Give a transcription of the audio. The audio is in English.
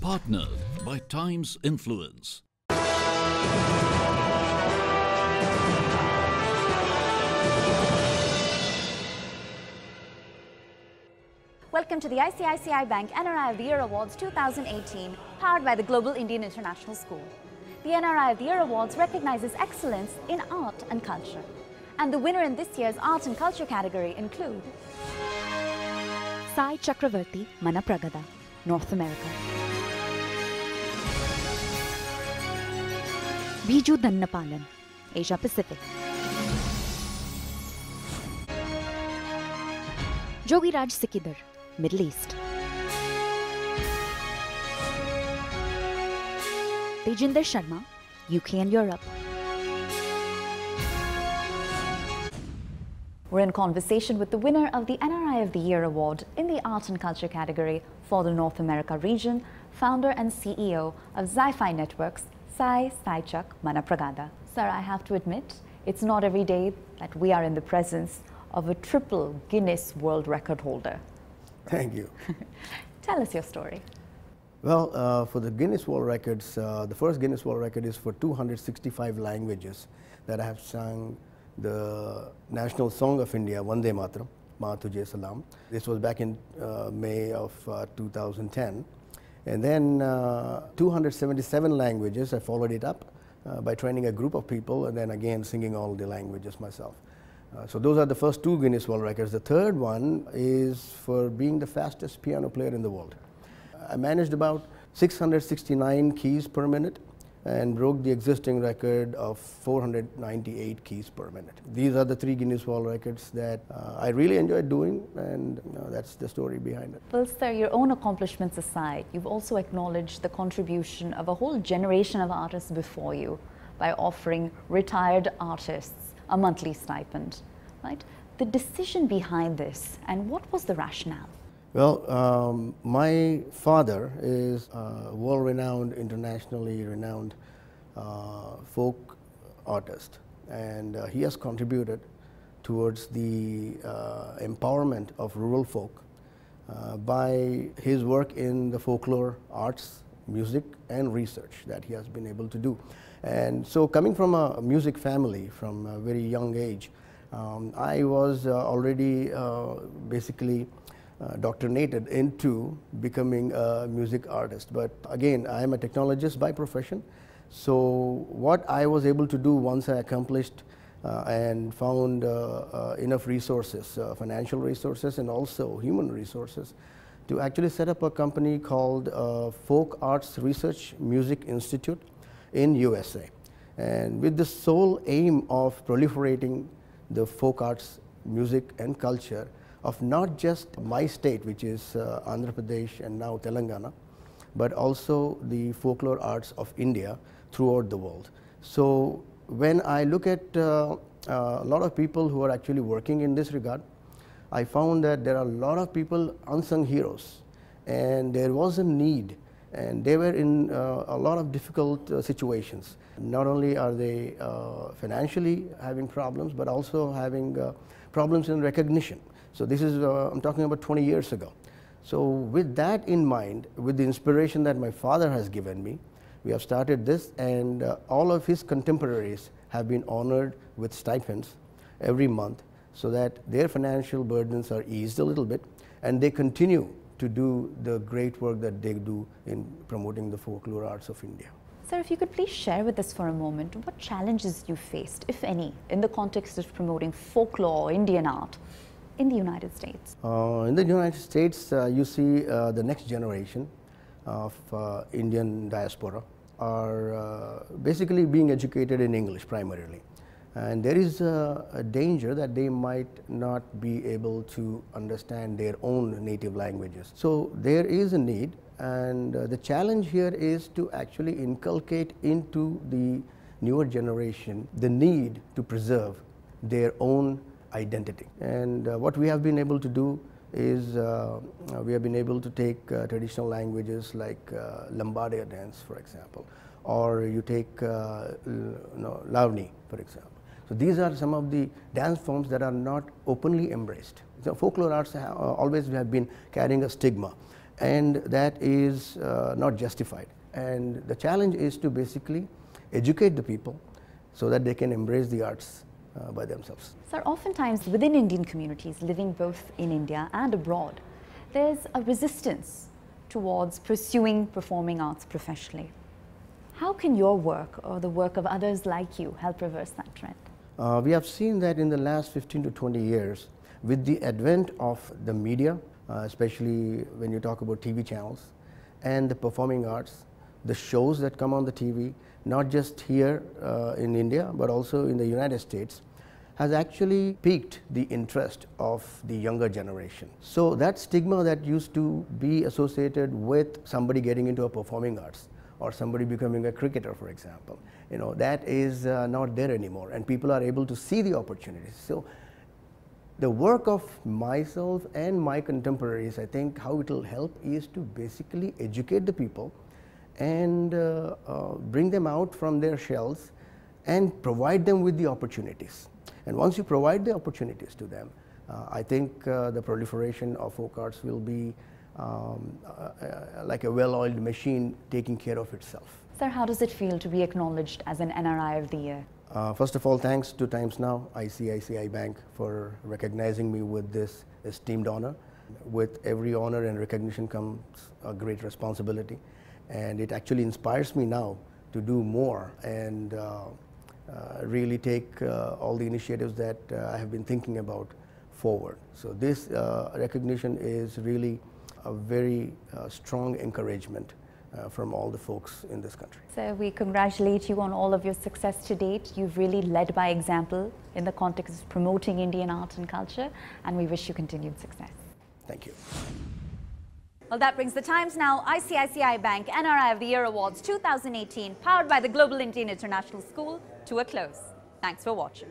Partnered by Times Influence. Welcome to the ICICI Bank NRI of the Year Awards 2018, powered by the Global Indian International School. The NRI of the Year Awards recognizes excellence in art and culture. And the winner in this year's Art and Culture category include Psychuck, Manapragada, North America. Biju Dannapalan, Asia Pacific. Jogiraj Sikidar, Middle East. Tejinder Sharma, UK and Europe. We're in conversation with the winner of the NRI of the Year Award in the Art and Culture category for the North America region, founder and CEO of Zi-Fi Networks, Psychuck Manapragada. Sir, I have to admit, it's not every day that we are in the presence of a triple Guinness World Record holder. Thank you. Tell us your story. Well, for the Guinness World Records, the first Guinness World Record is for 265 languages that I have sung the national song of India, Vande Mataram, Ma Tujhe Salam. This was back in May of 2010. And then 277 languages, I followed it up by training a group of people and then again singing all the languages myself. So those are the first two Guinness World Records. The third one is for being the fastest piano player in the world. I managed about 669 keys per minute and broke the existing record of 498 keys per minute. These are the three Guinness World Records that I really enjoyed doing, and that's the story behind it. Well, sir, your own accomplishments aside, you've also acknowledged the contribution of a whole generation of artists before you by offering retired artists a monthly stipend, right? The decision behind this, and what was the rationale? Well, my father is a world-renowned, internationally renowned folk artist, and he has contributed towards the empowerment of rural folk by his work in the folklore arts, music and research that he has been able to do. And so coming from a music family from a very young age, I was already basically doctrinated into becoming a music artist. But again, I am a technologist by profession. So what I was able to do once I accomplished and found enough resources, financial resources and also human resources, to actually set up a company called Folk Arts Research Music Institute in USA. And with the sole aim of proliferating the folk arts, music and culture of not just my state, which is Andhra Pradesh and now Telangana, but also the folklore arts of India throughout the world. So when I look at a lot of people who are actually working in this regard, I found that there are a lot of people, unsung heroes, and there was a need, and they were in a lot of difficult situations. Not only are they financially having problems, but also having problems in recognition. So this is, I'm talking about 20 years ago. So with that in mind, with the inspiration that my father has given me, we have started this, and all of his contemporaries have been honored with stipends every month so that their financial burdens are eased a little bit, and they continue to do the great work that they do in promoting the folklore arts of India. Sir, if you could please share with us for a moment what challenges you faced, if any, in the context of promoting folklore or Indian art in the United States? In the United States, you see the next generation of Indian diaspora are basically being educated in English primarily. And there is a danger that they might not be able to understand their own native languages. So there is a need, and the challenge here is to actually inculcate into the newer generation the need to preserve their own identity. And what we have been able to do is we have been able to take traditional languages like Lambada dance, for example, or you take Lavani, for example. So these are some of the dance forms that are not openly embraced. So folklore arts always have been carrying a stigma, and that is not justified. And the challenge is to basically educate the people so that they can embrace the arts by themselves. Sir, oftentimes within Indian communities living both in India and abroad, there's a resistance towards pursuing performing arts professionally. How can your work or the work of others like you help reverse that trend? We have seen that in the last 15 to 20 years, with the advent of the media, especially when you talk about TV channels and the performing arts, the shows that come on the TV, not just here in India but also in the United States, has actually piqued the interest of the younger generation. So that stigma that used to be associated with somebody getting into a performing arts or somebody becoming a cricketer, for example, that is not there anymore, and people are able to see the opportunities. So the work of myself and my contemporaries, I think how it will help is to basically educate the people and bring them out from their shells and provide them with the opportunities. And once you provide the opportunities to them, I think the proliferation of folk arts will be like a well-oiled machine taking care of itself. Sir, how does it feel to be acknowledged as an NRI of the Year? First of all, thanks to Times Now, ICICI Bank, for recognizing me with this esteemed honor. With every honor and recognition comes a great responsibility, and it actually inspires me now to do more and really take all the initiatives that I have been thinking about forward. So this recognition is really a very strong encouragement from all the folks in this country. So we congratulate you on all of your success to date. You've really led by example in the context of promoting Indian art and culture, and we wish you continued success. Thank you. Well, that brings the Times Now ICICI Bank NRI of the Year Awards 2018, powered by the Global Indian International School, to a close. Thanks for watching.